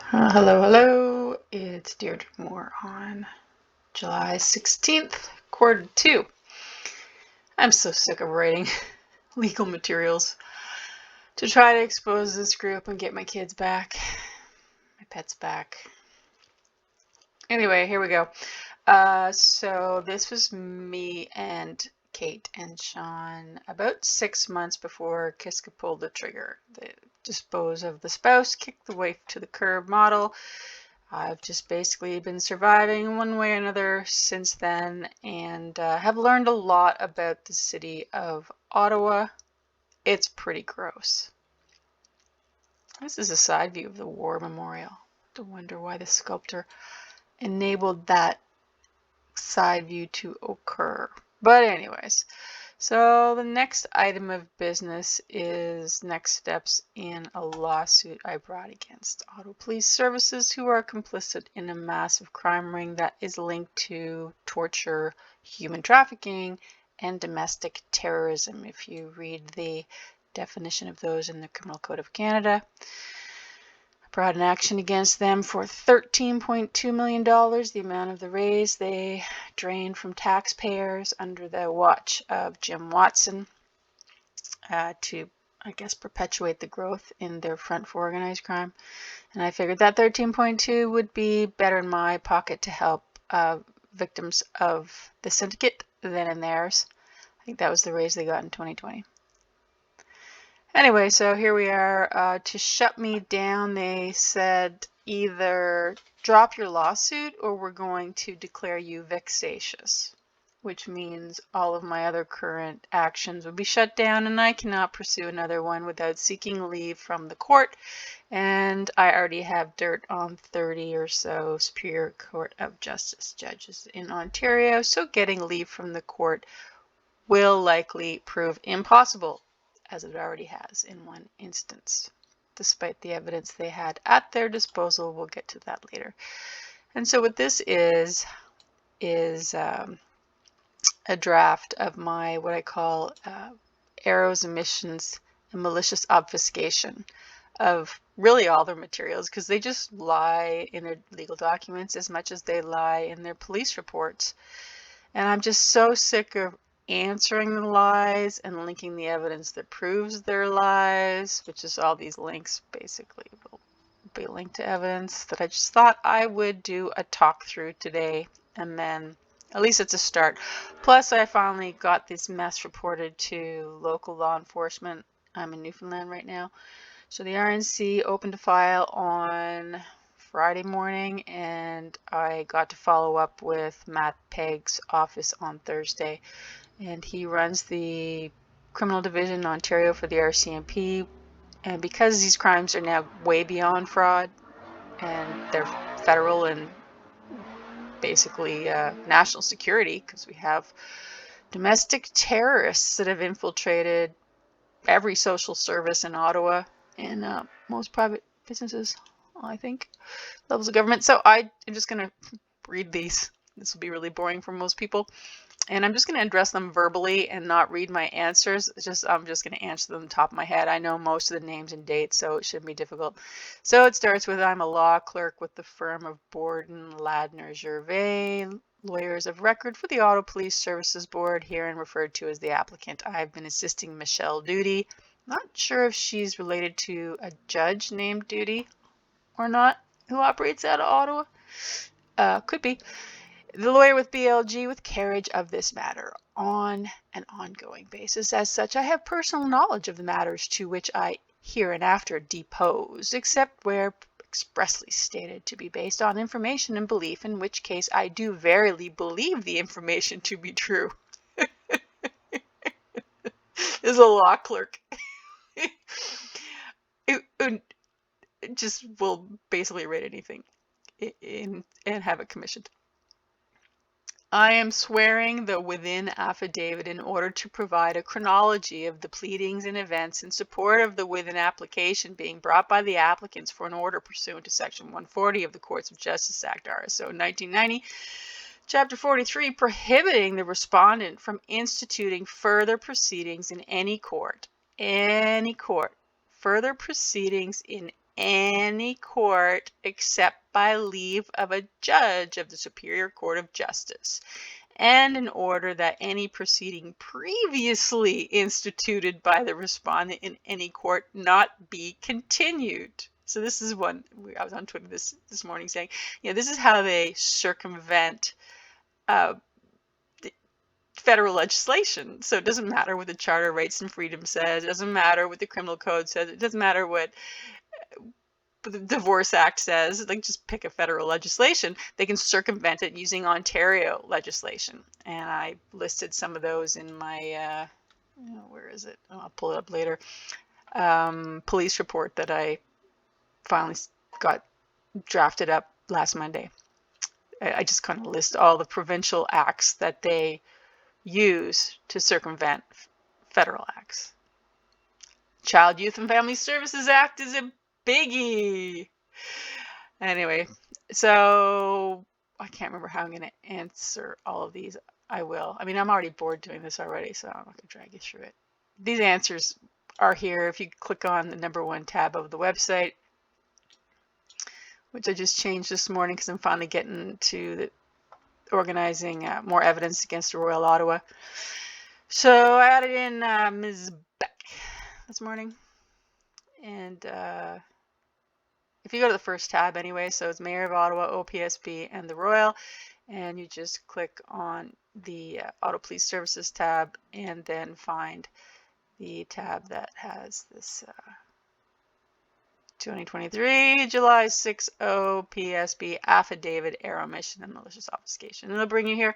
Hello. It's Deirdre Moore on July 16th, quarter 2. I'm so sick of writing legal materials to try to expose this group and get my kids back, my pets back. Anyway, here we go. So this was me and Kate and Sean about 6 months before Kiska pulled the trigger. They dispose of the spouse, kick the wife to the curb model. I've just basically been surviving one way or another since then, and have learned a lot about the city of Ottawa. It's pretty gross. This is a side view of the war memorial. I wonder why the sculptor enabled that side view to occur. But anyways, so the next item of business is next steps in a lawsuit I brought against Ottawa Police Services, who are complicit in a massive crime ring that is linked to torture, human trafficking, and domestic terrorism, if you read the definition of those in the Criminal Code of Canada. Brought an action against them for $13.2 million, the amount of the raise they drained from taxpayers under the watch of Jim Watson to, I guess, perpetuate the growth in their front for organized crime. And I figured that 13.2 would be better in my pocket to help victims of the syndicate than in theirs. I think that was the raise they got in 2020. Anyway, so here we are. To shut me down, they said either drop your lawsuit or we're going to declare you vexatious, which means all of my other current actions will be shut down and I cannot pursue another one without seeking leave from the court. And I already have dirt on 30 or so Superior Court of Justice judges in Ontario, so getting leave from the court will likely prove impossible, as it already has in one instance, despite the evidence they had at their disposal. We'll get to that later. And so what this is a draft of my, what I call errors, omissions, and malicious obfuscation of really all their materials, because they just lie in their legal documents as much as they lie in their police reports. And I'm just so sick of answering the lies and linking the evidence that proves their lies, which is all these links basically will be linked to evidence, that I just thought I would do a talk through today, and then at least it's a start. Plus I finally got this mess reported to local law enforcement. I'm in Newfoundland right now, so the RNC opened a file on Friday morning, and I got to follow up with Matt Pegg's office on Thursday. And he runs the criminal division in Ontario for the RCMP. And because these crimes are now way beyond fraud and they're federal and basically national security, because we have domestic terrorists that have infiltrated every social service in Ottawa and most private businesses, I think, levels of government. So I'm just going to read these. This will be really boring for most people. And I'm just going to address them verbally and not read my answers. I'm just going to answer them top of my head. I know most of the names and dates, so it shouldn't be difficult. So it starts with, I'm a law clerk with the firm of Borden, Ladner, Gervais, lawyers of record for the Ottawa Police Services Board, herein referred to as the applicant. I've been assisting Michelle Duty. Not sure if she's related to a judge named Duty or not, who operates out of Ottawa. Could be. The lawyer with BLG with carriage of this matter on an ongoing basis. As such, I have personal knowledge of the matters to which I hereinafter depose, except where expressly stated to be based on information and belief, in which case I do verily believe the information to be true. This is a law clerk. It just will basically read anything and have it commissioned. I am swearing the within affidavit in order to provide a chronology of the pleadings and events in support of the within application being brought by the applicants for an order pursuant to Section 140 of the Courts of Justice Act, RSO 1990, Chapter 43, prohibiting the respondent from instituting further proceedings in any court, further proceedings in any court except by leave of a judge of the Superior Court of Justice, and in order that any proceeding previously instituted by the respondent in any court not be continued. So this is one, I was on Twitter this morning saying, this is how they circumvent federal legislation. So it doesn't matter what the Charter of Rights and Freedom says, it doesn't matter what the Criminal Code says, it doesn't matter what the Divorce Act says, like just pick a federal legislation, they can circumvent it using Ontario legislation. And I listed some of those in my, where is it? I'll pull it up later. Police report that I finally got drafted up last Monday. I just kind of list all the provincial acts that they use to circumvent federal acts. Child, Youth and Family Services Act is a biggie. Anyway, so I can't remember how I'm going to answer all of these. I will. I mean, I'm already bored doing this already, so I'm not going to drag you through it. These answers are here if you click on the #1 tab of the website, which I just changed this morning because I'm finally getting to the organizing more evidence against the Royal Ottawa. So I added in Ms. Beck this morning, and if you go to the first tab anyway, so it's Mayor of Ottawa, OPSB, and the Royal, and you just click on the Auto Police Services tab and then find the tab that has this 2023 July 6 OPSB affidavit, error, omission, and malicious obfuscation. And it'll bring you here,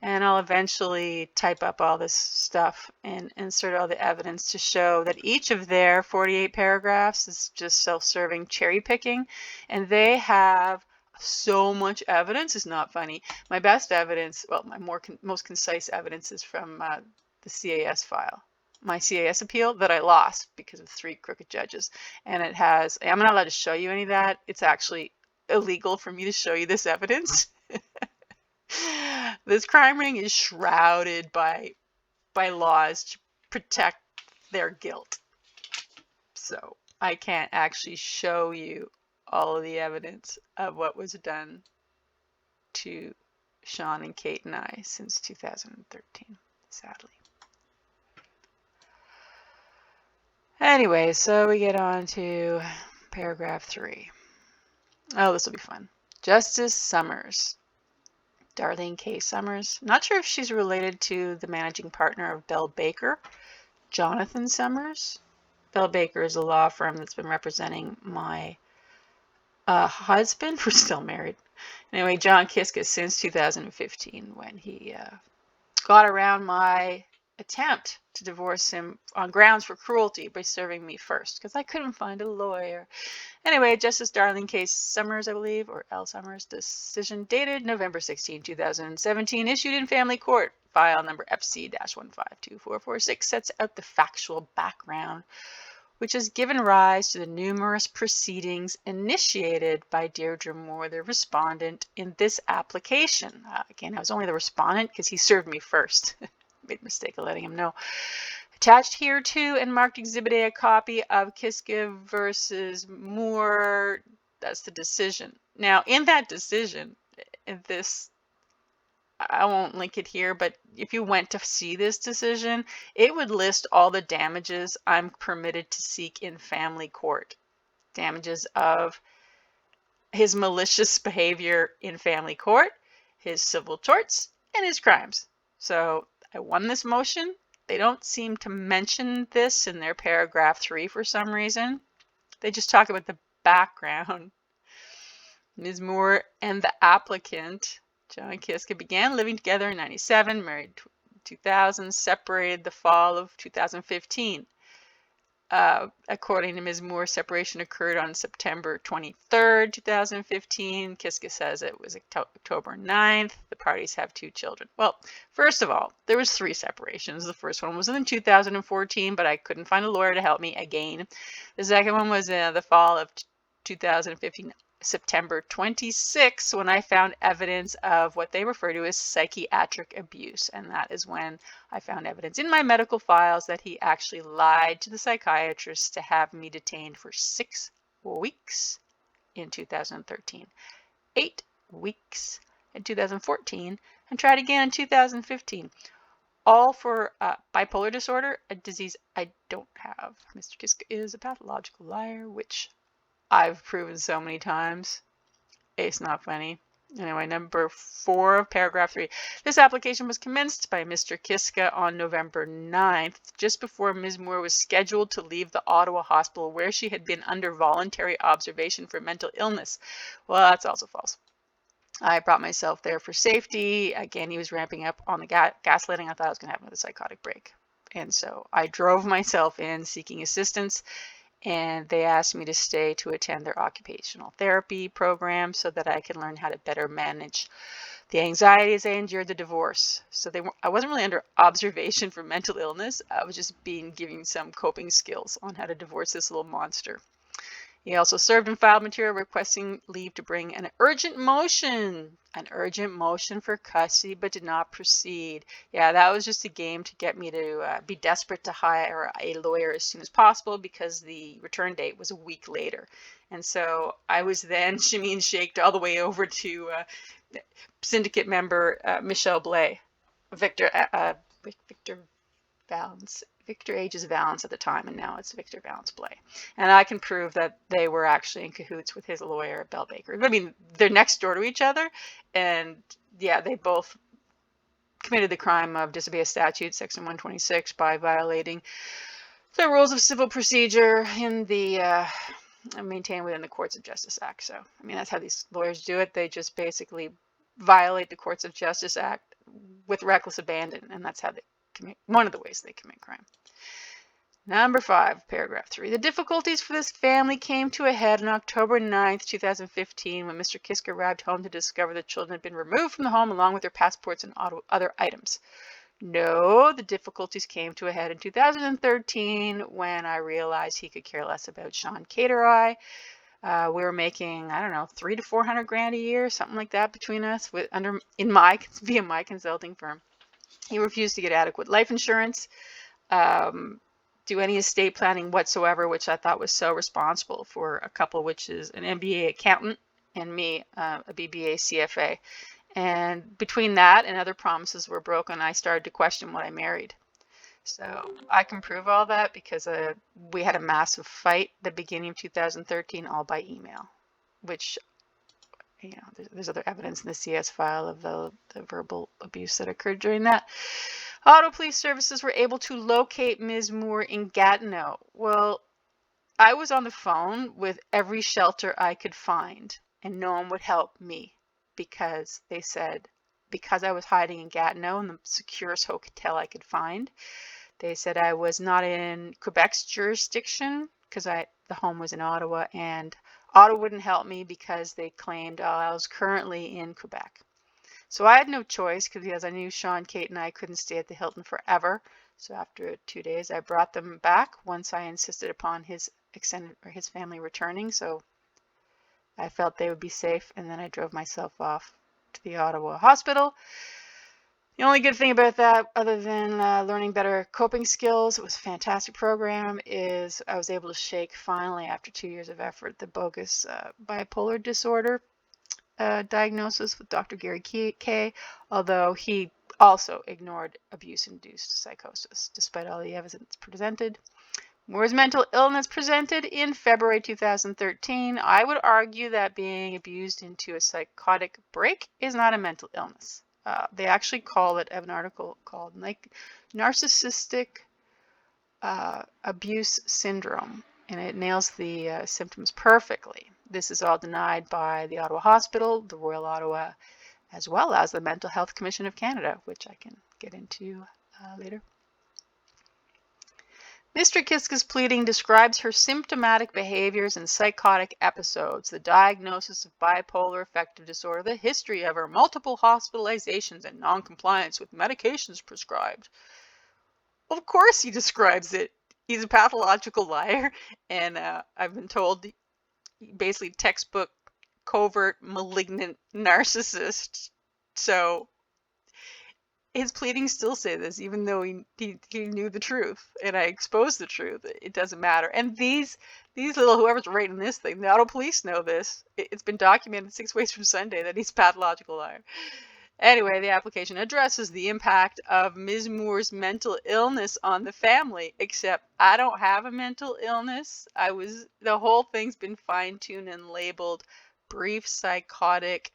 and I'll eventually type up all this stuff and insert all the evidence to show that each of their 48 paragraphs is just self-serving cherry picking, and they have so much evidence. It's not funny. My best evidence, well, my most concise evidence is from the CAS file. My CAS appeal that I lost because of 3 crooked judges. And it has, I'm not allowed to show you any of that. It's actually illegal for me to show you this evidence. This crime ring is shrouded by laws to protect their guilt. So I can't actually show you all of the evidence of what was done to Sean and Kate and I since 2013, sadly. Anyway, so we get on to paragraph 3. Oh, this will be fun. Justice Summers. Darlene K. Summers. Not sure if she's related to the managing partner of Bell Baker, Jonathan Summers. Bell Baker is a law firm that's been representing my husband. We're still married. Anyway, John Kiska since 2015 when he got around my attempt to divorce him on grounds for cruelty by serving me first because I couldn't find a lawyer. Anyway, Justice Darlene K. Summers, I believe, or L. Summers, decision dated November 16, 2017, issued in family court. File number FC-152446 sets out the factual background, which has given rise to the numerous proceedings initiated by Deirdre Moore, the respondent, in this application. Again, I was only the respondent because he served me first. Made a mistake of letting him know. Attached here to and marked Exhibit A, a copy of Kiska versus Moore. That's the decision. Now, in that decision, I won't link it here, but if you went to see this decision, it would list all the damages I'm permitted to seek in family court. Damages of his malicious behavior in family court, his civil torts, and his crimes. So I won this motion. They don't seem to mention this in their paragraph 3 for some reason. They just talk about the background. Ms. Moore and the applicant, John Kiska, began living together in 1997, married in 2000, separated the fall of 2015. According to Ms. Moore, separation occurred on September 23rd, 2015. Kiska says it was October 9th. The parties have 2 children. Well, first of all, there was 3 separations. The first one was in 2014, but I couldn't find a lawyer to help me again. The second one was in the fall of 2015, September 26, when I found evidence of what they refer to as psychiatric abuse. And that is when I found evidence in my medical files that he actually lied to the psychiatrist to have me detained for 6 weeks in 2013, 8 weeks in 2014, and tried again in 2015. All for bipolar disorder, a disease I don't have. Mr. Kiska is a pathological liar, which I've proven so many times. It's not funny. Anyway, number 4 of paragraph 3. This application was commenced by Mr. Kiska on November 9th, just before Ms. Moore was scheduled to leave the Ottawa hospital where she had been under voluntary observation for mental illness. Well, that's also false. I brought myself there for safety. Again, he was ramping up on the gaslighting. I thought I was going to have another psychotic break. And so I drove myself in seeking assistance, and they asked me to stay to attend their occupational therapy program so that I could learn how to better manage the anxiety as I endured the divorce. So I wasn't really under observation for mental illness. I was just given some coping skills on how to divorce this little monster. He also served and filed material requesting leave to bring an urgent motion for custody, but did not proceed. Yeah, that was just a game to get me to be desperate to hire a lawyer as soon as possible because the return date was a week later. And so I was then shimmy and shaked all the way over to syndicate member Michelle Blais, Victor Aegis Valance at the time, and now it's Victor Valance Blais. And I can prove that they were actually in cahoots with his lawyer, Bell Baker. I mean, they're next door to each other, and yeah, they both committed the crime of disobey statute, section 126, by violating the rules of civil procedure in the maintained within the Courts of Justice Act. So, I mean, that's how these lawyers do it. They just basically violate the Courts of Justice Act with reckless abandon, and that's how they commit, one of the ways they commit crime. Number 5, paragraph 3. The difficulties for this family came to a head on October 9th, 2015, when Mr. Kiska arrived home to discover the children had been removed from the home along with their passports and other items. No, the difficulties came to a head in 2013 when I realized he could care less about Sean Kate or I. We were making, I don't know, $300 to $400 a year, something like that between us via my consulting firm. He refused to get adequate life insurance, do any estate planning whatsoever, which I thought was so responsible for a couple, which is an MBA accountant and me, a BBA CFA. And between that and other promises were broken, I started to question what I married. So I can prove all that because we had a massive fight at the beginning of 2013, all by email, which, you know, there's other evidence in the CS file of the verbal abuse that occurred during that. Auto Police Services were able to locate Ms. Moore in Gatineau. Well, I was on the phone with every shelter I could find, and no one would help me because they said, because I was hiding in Gatineau in the securest hotel I could find, they said I was not in Quebec's jurisdiction because the home was in Ottawa, and Ottawa wouldn't help me because they claimed I was currently in Quebec. So I had no choice because I knew Sean, Kate, and I couldn't stay at the Hilton forever. So after 2 days, I brought them back once I insisted upon his family returning. So I felt they would be safe, and then I drove myself off to the Ottawa hospital. The only good thing about that, other than learning better coping skills, it was a fantastic program, is I was able to shake finally, after 2 years of effort, the bogus bipolar disorder diagnosis with Dr. Gary Kay, although he also ignored abuse-induced psychosis, despite all the evidence presented. Moore's mental illness presented in February 2013. I would argue that being abused into a psychotic break is not a mental illness. They actually call it, I have an article called narcissistic abuse syndrome, and it nails the symptoms perfectly. This is all denied by the Ottawa Hospital, the Royal Ottawa, as well as the Mental Health Commission of Canada, which I can get into later. Mr. Kiska's pleading describes her symptomatic behaviors and psychotic episodes, the diagnosis of bipolar affective disorder, the history of her multiple hospitalizations and non-compliance with medications prescribed. Well, of course he describes it. He's a pathological liar, and I've been told basically textbook covert malignant narcissist. So his pleadings still say this, even though he knew the truth, and I exposed the truth. It doesn't matter. And these These little, whoever's writing this thing, the auto police know this. It's been documented 6 ways from Sunday that he's a pathological liar. Anyway, the application addresses the impact of Ms. Moore's mental illness on the family, except I don't have a mental illness. The whole thing's been fine-tuned and labeled brief psychotic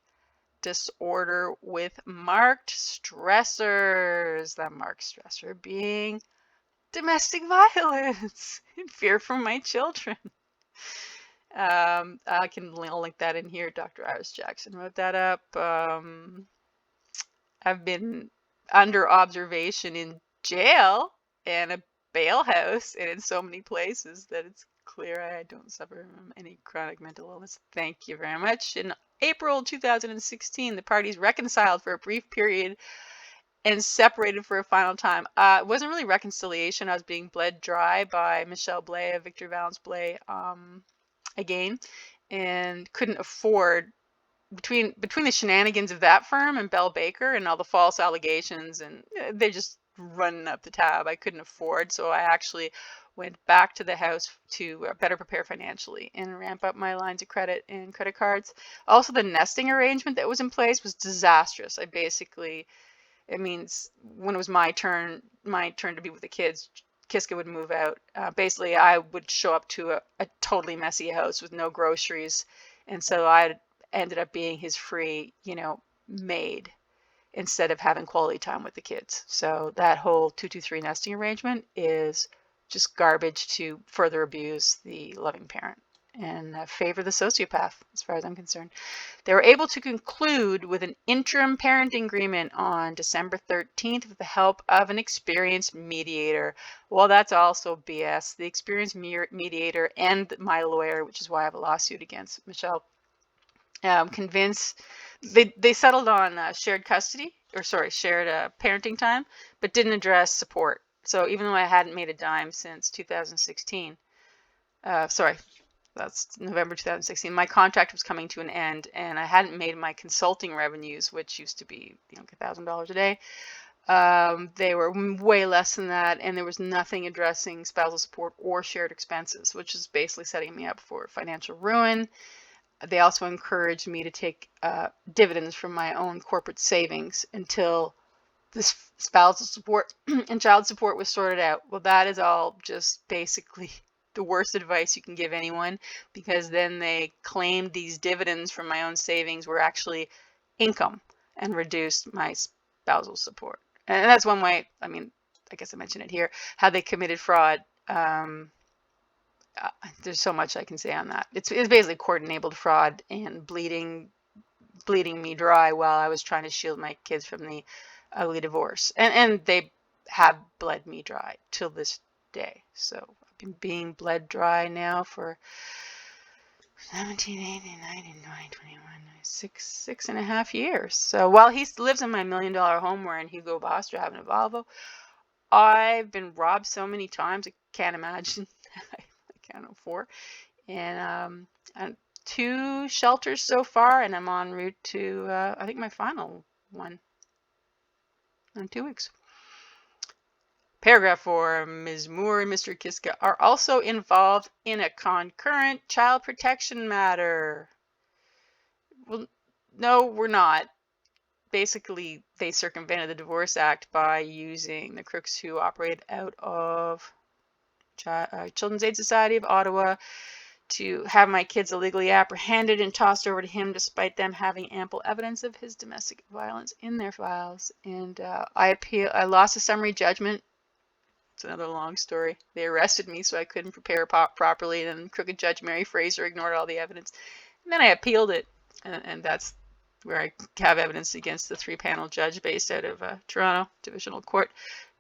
disorder with marked stressors. The marked stressor being domestic violence and fear for my children. I can link that in here. Dr. Iris Jackson wrote that up. I've been under observation in jail and a bail house and in so many places that it's clear I don't suffer from any chronic mental illness. Thank you very much. In April 2016, the parties reconciled for a brief period and separated for a final time. It wasn't really reconciliation. I was being bled dry by Michelle Blay, Victor Valence Blay, again, and couldn't afford, between the shenanigans of that firm and Bell Baker and all the false allegations, and they just running up the tab, I couldn't afford. So I actually went back to the house to better prepare financially and ramp up my lines of credit and credit cards. Also, the nesting arrangement that was in place was disastrous. It means when it was my turn to be with the kids, Kiska would move out. Basically, I would show up to a totally messy house with no groceries, and so I ended up being his free, maid instead of having quality time with the kids. So that whole 2-2-3 nesting arrangement is just garbage to further abuse the loving parent and favor the sociopath, as far as I'm concerned. They were able to conclude with an interim parenting agreement on December 13th with the help of an experienced mediator. Well, that's also BS. The experienced mediator and my lawyer, which is why I have a lawsuit against Michelle, convinced they settled on shared custody, shared parenting time, but didn't address support. So even though I hadn't made a dime since 2016, that's November 2016, my contract was coming to an end, and I hadn't made my consulting revenues, which used to be $1,000 a day. They were way less than that, and there was nothing addressing spousal support or shared expenses, which is basically setting me up for financial ruin. They also encouraged me to take dividends from my own corporate savings until this spousal support and child support was sorted out. Well, that is all just basically the worst advice you can give anyone, because then they claimed these dividends from my own savings were actually income and reduced my spousal support. And that's one way, I guess I mentioned it here, how they committed fraud. There's so much I can say on that. It's basically court-enabled fraud and bleeding me dry while I was trying to shield my kids from the ugly divorce. And they have bled me dry till this day. So I've been being bled dry now for 17, 18, 19, 20, 21, 6.5 years. So while he lives in my $1 million home wearing Hugo Boss driving a Volvo, I've been robbed so many times I can't imagine. I can't afford. And 2 shelters so far, and I'm en route to I think my final one in 2 weeks. Paragraph 4, Ms. Moore and Mr. Kiska are also involved in a concurrent child protection matter. Well, no, we're not. Basically, they circumvented the Divorce Act by using the crooks who operate out of Children's Aid Society of Ottawa to have my kids illegally apprehended and tossed over to him, despite them having ample evidence of his domestic violence in their files. And I lost a summary judgment. It's another long story. They arrested me, so I couldn't prepare properly. And then crooked Judge Mary Fraser ignored all the evidence. And then I appealed it, and that's where I have evidence against the 3-panel judge based out of Toronto Divisional Court.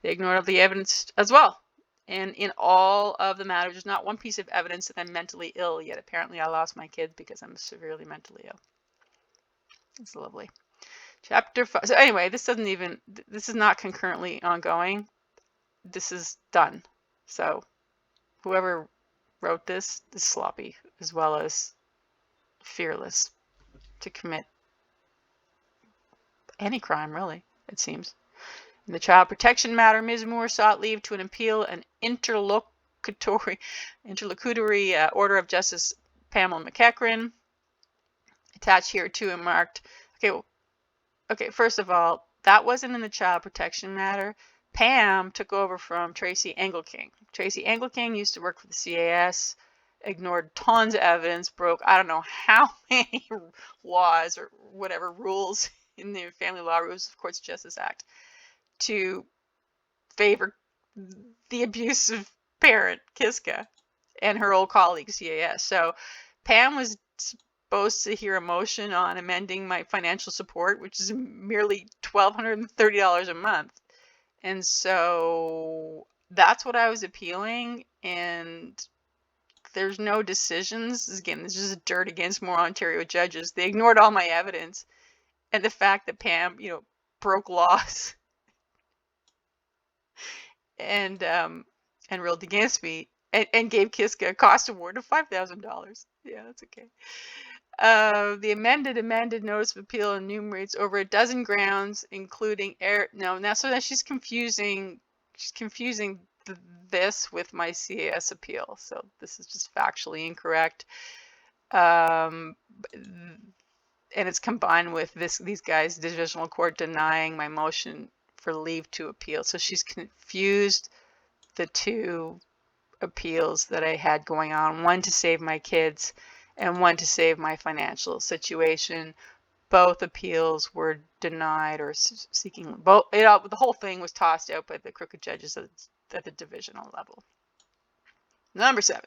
They ignored all the evidence as well. And in all of the matters, there's not one piece of evidence that I'm mentally ill, yet apparently I lost my kids because I'm severely mentally ill. It's lovely. Chapter 5. So anyway, this is not concurrently ongoing. This is done. So whoever wrote this is sloppy as well as fearless to commit any crime, really, it seems. In the child protection matter, Ms. Moore sought leave to appeal an interlocutory order of Justice Pamela McEachran. Attached here too and marked. Okay, first of all, that wasn't in the child protection matter. Pam took over from Tracy Engelking. Tracy Engelking used to work for the CAS, ignored tons of evidence, broke I don't know how many laws or whatever rules in the Family Law Rules of Courts Justice Act to favor the abusive parent, Kiska, and her old colleague, CAS. So Pam was supposed to hear a motion on amending my financial support, which is merely $1,230 a month. And so that's what I was appealing. And there's no decisions. Again, this is dirt against more Ontario judges. They ignored all my evidence. And the fact that Pam, broke laws and ruled against me and gave Kiska a cost award of $5,000. Yeah, that's okay. The amended notice of appeal enumerates over a dozen grounds, including so she's confusing this with my CAS appeal. So this is just factually incorrect. And it's combined with these guys, divisional court denying my motion for leave to appeal. So she's confused the two appeals that I had going on, one to save my kids and one to save my financial situation. Both appeals were denied or seeking both. The whole thing was tossed out by the crooked judges at the divisional level. Number 7.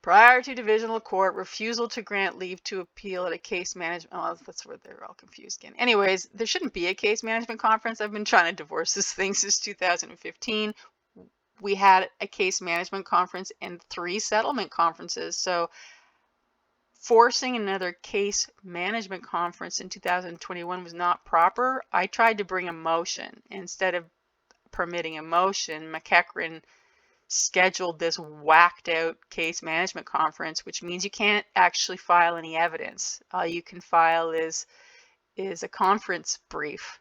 Prior to divisional court, refusal to grant leave to appeal at a case management. Oh, that's where they're all confused again. Anyways, there shouldn't be a case management conference. I've been trying to divorce this thing since 2015. We had a case management conference and 3 settlement conferences. So forcing another case management conference in 2021 was not proper. I tried to bring a motion. Instead of permitting a motion, McEachran scheduled this whacked out case management conference, which means you can't actually file any evidence. All you can file is a conference brief,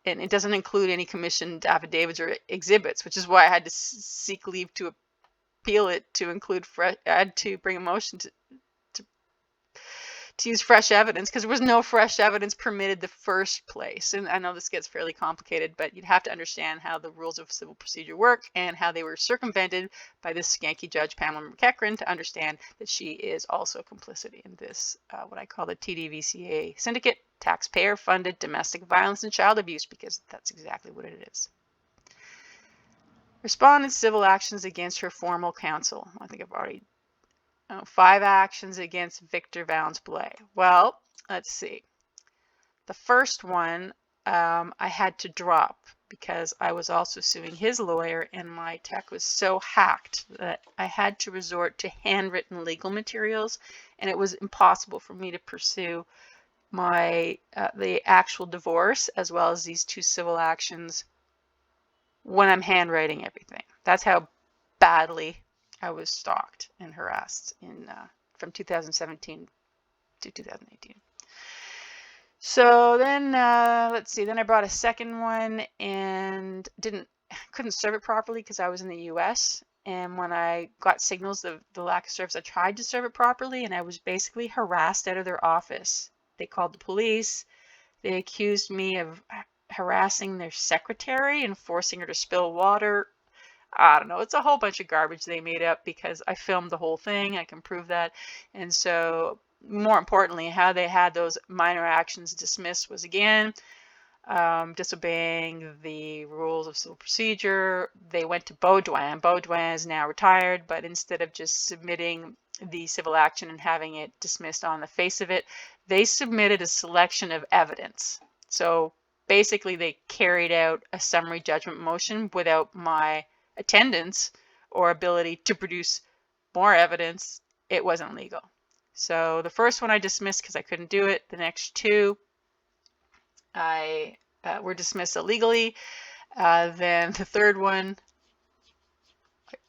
and it doesn't include any commissioned affidavits or exhibits, which is why I had to seek leave to appeal it to include I had to bring a motion to use fresh evidence, because there was no fresh evidence permitted the first place. And I know this gets fairly complicated, but you'd have to understand how the rules of civil procedure work and how they were circumvented by this skanky judge, Pamela McEachran, to understand that she is also complicit in this, what I call the TDVCA syndicate, taxpayer-funded domestic violence and child abuse, because that's exactly what it is. Respondent civil actions against her formal counsel. I think I've already 5 actions against Victor Valens-Blay. Well, let's see. The first one I had to drop because I was also suing his lawyer, and my tech was so hacked that I had to resort to handwritten legal materials, and it was impossible for me to pursue my the actual divorce as well as these 2 civil actions when I'm handwriting everything. That's how badly I was stalked and harassed from 2017 to 2018. So then, let's see. Then I brought a second one and couldn't serve it properly because I was in the U.S. And when I got signals of the lack of service, I tried to serve it properly, and I was basically harassed out of their office. They called the police. They accused me of harassing their secretary and forcing her to spill water. I don't know. It's a whole bunch of garbage they made up because I filmed the whole thing. I can prove that. And so, more importantly, how they had those minor actions dismissed was, again, disobeying the rules of civil procedure. They went to Baudouin. Baudouin is now retired, but instead of just submitting the civil action and having it dismissed on the face of it, they submitted a selection of evidence. So basically, they carried out a summary judgment motion without my attendance or ability to produce more evidence. It wasn't legal. So the first one I dismissed because I couldn't do it. The next 2 were dismissed illegally. Then the third one,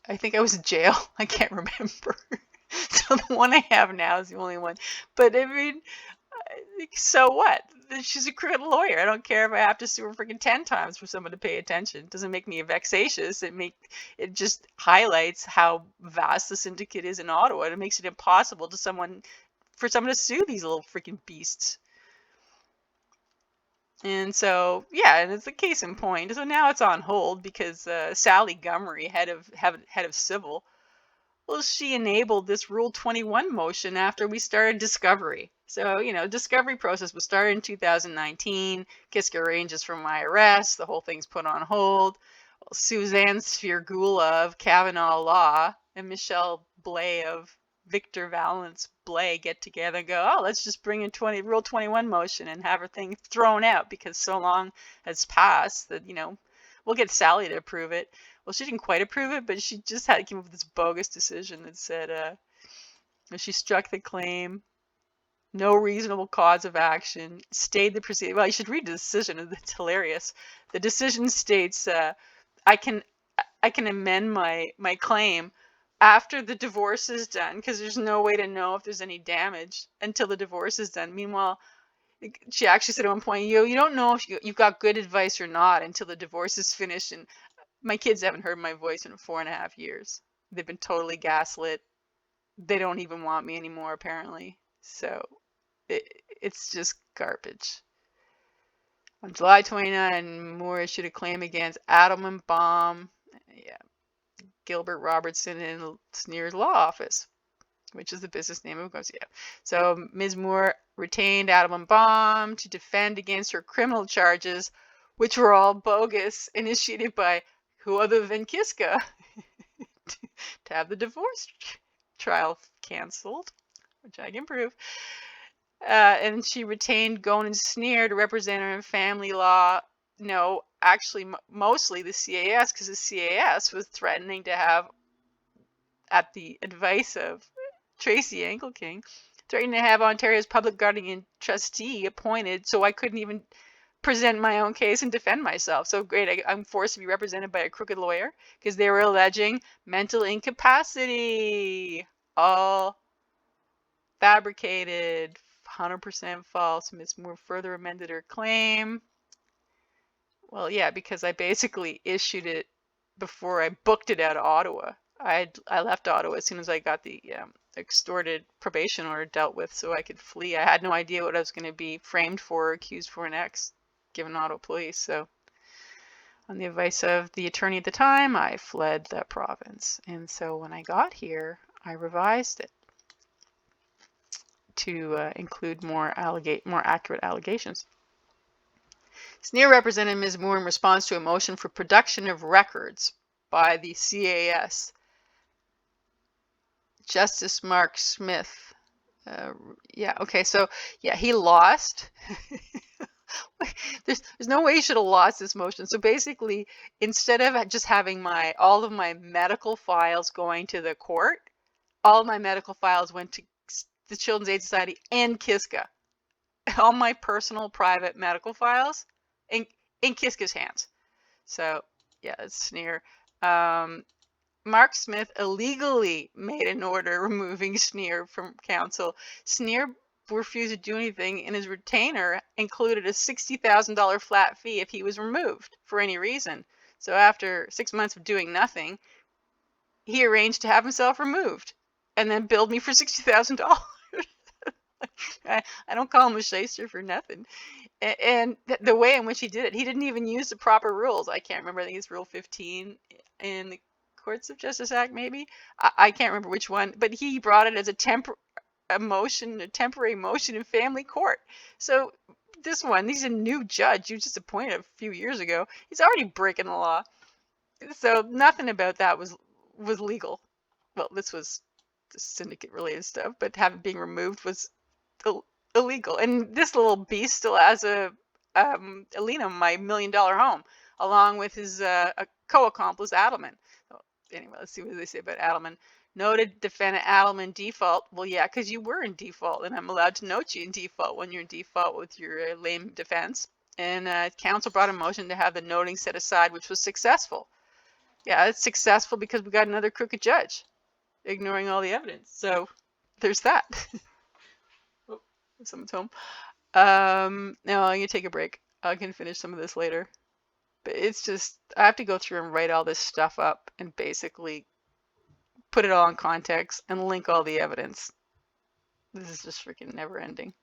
I think I was in jail. I can't remember. So the one I have now is the only one. But I mean, So what? She's a crooked lawyer. I don't care if I have to sue her freaking 10 times for someone to pay attention. It doesn't make me vexatious. It just highlights how vast the syndicate is in Ottawa. It makes it impossible for someone to sue these little freaking beasts. And so, yeah, and it's a case in point. So now it's on hold because Sally Gummery, head of civil, well, she enabled this Rule 21 motion after we started discovery. So, discovery process was started in 2019. Kiska arranges for my arrest. The whole thing's put on hold. Well, Suzanne Svirgula of Kavanaugh Law and Michelle Blay of Victor Valence Blay get together and go, oh, let's just bring in Rule 21 motion and have her thing thrown out because so long has passed that, we'll get Sally to approve it. Well, she didn't quite approve it, but she just had to come up with this bogus decision that said she struck the claim, no reasonable cause of action, stayed the proceeding. Well, you should read the decision. It's hilarious. The decision states, I can amend my claim after the divorce is done because there's no way to know if there's any damage until the divorce is done. Meanwhile, she actually said at one point, you don't know if you've got good advice or not until the divorce is finished. And my kids haven't heard my voice in 4.5 years. They've been totally gaslit. They don't even want me anymore, apparently. So it's just garbage. On July 29, Moore issued a claim against Adelman Baum, Gilbert Robertson in Sneer's law office, which is the business name of Gosia. So Ms. Moore retained Adelman Baum to defend against her criminal charges, which were all bogus, initiated by who other than Kiska to have the divorce trial canceled, which I can prove. And she retained Gonen Sneer to represent her in family law. No, actually, mostly the CAS, because the CAS was threatening to have, at the advice of Tracy Engelking, threatening to have Ontario's public guardian trustee appointed so I couldn't even present my own case and defend myself. So great, I'm forced to be represented by a crooked lawyer because they were alleging mental incapacity. All fabricated, 100% false. Ms. Moore further amended her claim. Well, yeah, because I basically issued it before I booked it out of Ottawa. I left Ottawa as soon as I got the extorted probation order dealt with so I could flee. I had no idea what I was going to be framed for or accused for next, given Ottawa police. So on the advice of the attorney at the time, I fled the province. And so when I got here, I revised it to include more accurate allegations. Sneer represented Ms. Moore in response to a motion for production of records by the CAS. Justice Mark Smith. He lost. There's no way he should have lost this motion. So basically, instead of just having all of my medical files going to the court, all of my medical files went to the Children's Aid Society and Kiska. All my personal private medical files in Kiska's hands. So yeah, it's Sneer. Mark Smith illegally made an order removing Sneer from counsel. Sneer refused to do anything, and his retainer included a $60,000 flat fee if he was removed for any reason. So after 6 months of doing nothing, he arranged to have himself removed and then billed me for $60,000. I don't call him a shyster for nothing. And the way in which he did it, he didn't even use the proper rules. I can't remember. I think it's Rule 15 in the Courts of Justice Act, maybe. I can't remember which one, but he brought it as a temporary motion in family court. So this one, he's a new judge. He was just appointed a few years ago. He's already breaking the law. So nothing about that was legal. Well, this was the syndicate-related stuff, but being removed was illegal. And this little beast still has Alina, my $1 million home, along with his co-accomplice, Adelman. So anyway, let's see what they say about Adelman. Noted defendant Adelman default. Well, yeah, because you were in default, and I'm allowed to note you in default when you're in default with your lame defense. And counsel brought a motion to have the noting set aside, which was successful. Yeah, it's successful because we got another crooked judge ignoring all the evidence. So there's that. Someone's home. Now I'm gonna take a break. I can finish some of this later. But it's just, I have to go through and write all this stuff up and basically put it all in context and link all the evidence. This is just freaking never ending.